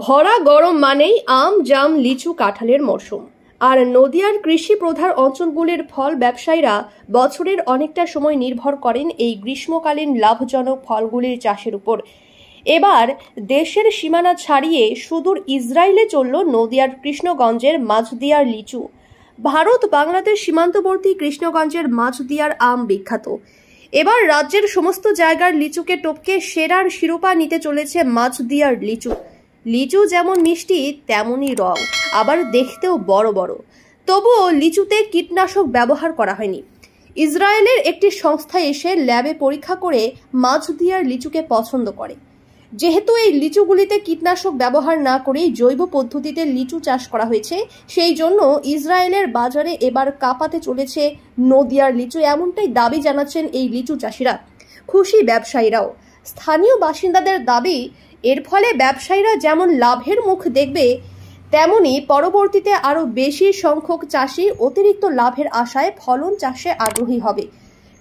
ভরা গরম মানেই আম, জাম, লিচু, কাঁঠালের মরশুম। আর নদিয়ার কৃষি প্রধান অঞ্চলগুলির ফল ব্যবসায়ীরা বছরের অনেকটা সময় নির্ভর করেন এই গ্রীষ্মকালীন লাভজনক ফলগুলির চাষের উপর। এবার দেশের সীমানা ছাড়িয়ে সুদূর ইসরায়েলে চলল নদিয়ার কৃষ্ণগঞ্জের মাঝদিয়ার লিচু। ভারত বাংলাদেশ সীমান্তবর্তী কৃষ্ণগঞ্জের মাঝদিয়ার আম বিখ্যাত। এবার রাজ্যের সমস্ত জায়গার লিচুকে টপকে সেরার শিরোপা নিতে চলেছে মাঝদিয়ার লিচু। লিচু যেমন মিষ্টি তেমনই রং, আবার দেখতেও বড় বড়। তবুও লিচুতে কীটনাশক ব্যবহার করা হয়নি। ইসরায়েলের একটি সংস্থা এসে ল্যাবে পরীক্ষা করে মাঝদিয়ার লিচুকে পছন্দ করে। যেহেতু এই লিচুগুলিতে কীটনাশক ব্যবহার না করে জৈব পদ্ধতিতে লিচু চাষ করা হয়েছে, সেই জন্য ইসরায়েলের বাজারে এবার কাঁপাতে চলেছে নদিয়ার লিচু, এমনটাই দাবি জানাচ্ছেন এই লিচু চাষিরা। খুশি ব্যবসায়ীরাও। স্থানীয় বাসিন্দাদের দাবি, এর ফলে ব্যবসায়ীরা যেমন লাভের মুখ দেখবে, তেমনি পরবর্তীতে আরও বেশি সংখ্যক চাষি অতিরিক্ত লাভের আশায় ফলন চাষে আগ্রহী হবে।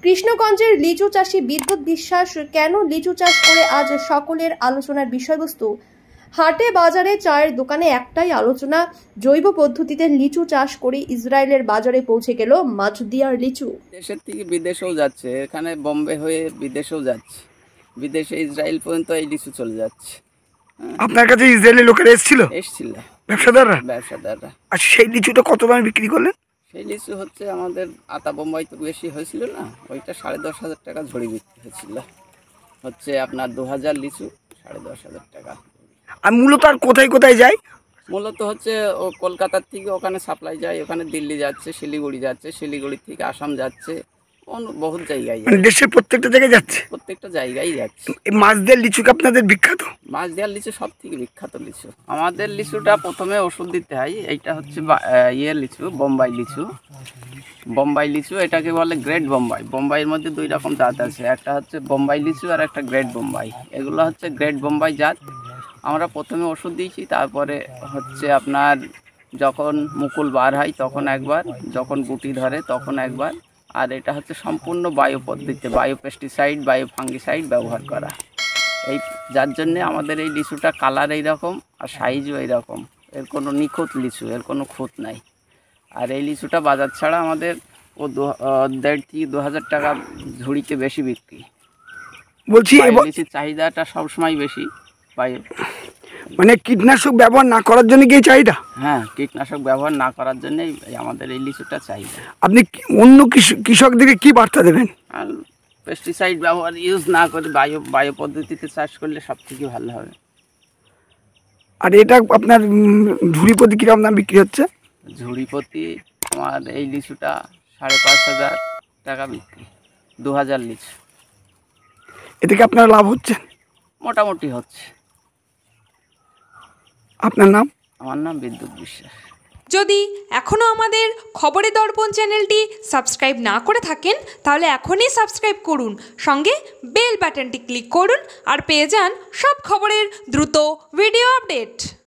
কৃষ্ণগঞ্জের লিচু চাষি বিদ্যুৎ বিশ্বাস কেন লিচু চাষ করে আজ সকলের আলোচনার বিষয়বস্তু। হাটে বাজারে চায়ের দোকানে একটাই আলোচনা, জৈব পদ্ধতিতে লিচু চাষ করে ইসরায়েলের বাজারে পৌঁছে গেল মাঝদিয়ার লিচু। দেশের থেকে বিদেশেও যাচ্ছে, এখানে বোম্বে হয়ে বিদেশেও যাচ্ছে, বিদেশে ইসরায়েল পর্যন্ত এই লিচু চলে যাচ্ছে। আপনার কাছে ইসরায়েলের লোকেরা এসেছিল? ব্যবসাদাররা। আর সেই লিচুটা কত দামে বিক্রি করলেন? সেই লিচু হচ্ছে আমাদের আতা বোম্বাই তো বেশি হয়েছিল না, ওইটা 10,500 টাকা ঝড়ি বিক্রি হয়েছিল। হচ্ছে আপনার 2000 লিচু 10,500 টাকা। আর মূলত আর কোথায় কোথায় যায়? মূলত হচ্ছে ও কলকাতার থেকে ওখানে সাপ্লাই যায়, ওখানে দিল্লি যাচ্ছে, শিলিগুড়ি যাচ্ছে, শিলিগুড়ি থেকে আসাম যাচ্ছে, বহুত জায়গায় মানে দেশের প্রত্যেকটা জায়গায় যাচ্ছে, প্রত্যেকটা জায়গায় যাচ্ছে। এই মাঝদিয়ার লিচু কি আপনাদের বিখ্যাত? মাঝদিয়ার লিচু সব থেকে বিখ্যাত লিচু। আমাদের লিচুটা প্রথমে ওষুধ দিতে হয়। এইটা হচ্ছে ইয়ের লিচু, বোম্বাই লিচু। বোম্বাই লিচু এটাকে বলে গ্রেট বোম্বাই। বোম্বাইয়ের মধ্যে দুই রকম জাত আছে, একটা হচ্ছে বোম্বাই লিচু আর একটা গ্রেট বোম্বাই। এগুলো হচ্ছে গ্রেট বোম্বাই জাত। আমরা প্রথমে ওষুধ দিয়েছি, তারপরে হচ্ছে আপনার যখন মুকুল বার হয় তখন একবার, যখন গুটি ধরে তখন একবার। আর এটা হচ্ছে সম্পূর্ণ বায়ো পদ্ধতিতে, বায়ো পেস্টিসাইড, বায়ো ফাঙ্গিসাইড ব্যবহার করা। এই যার জন্যে আমাদের এই লিচুটা কালার এইরকম আর সাইজও এইরকম। এর কোনো নিখুঁত লিচু, এর কোনো খুঁত নাই। আর এই লিচুটা বাজার ছাড়া আমাদের 1,500 থেকে 2,000 টাকা ঝুড়িতে বেশি বিক্রি। বলছি লিচুর চাহিদাটা সবসময় বেশি বায়ো। মানে কীটনাশক ব্যবহার না করার জন্য কি চাহিদা? হ্যাঁ, কীটনাশক ব্যবহার না করার জন্যই আমাদের এই লিচুটা চাহিদা। আপনি অন্য কৃষকদেরকে কি বার্তা দেবেন? আর পেস্টিসাইড ব্যবহার ইউজ না করে বায়ো পদ্ধতিতে চাষ করলে সব থেকে ভালো হবে। আর এটা আপনার ঝুড়ি প্রতি কীরকম দাম বিক্রি হচ্ছে? ঝুড়ি প্রতি আমার এই লিচুটা 5,500 টাকা বিক্রি, 2000 লিচু। এতে কি আপনার লাভ হচ্ছে? মোটামুটি হচ্ছে। আপনার নাম? আমার নাম বিদ্যুৎ বিশ্বাস। যদি এখনও আমাদের খবরের দর্পণ চ্যানেলটি সাবস্ক্রাইব না করে থাকেন, তাহলে এখনই সাবস্ক্রাইব করুন, সঙ্গে বেল বাটনটি ক্লিক করুন আর পেয়ে যান সব খবরের দ্রুত ভিডিও আপডেট।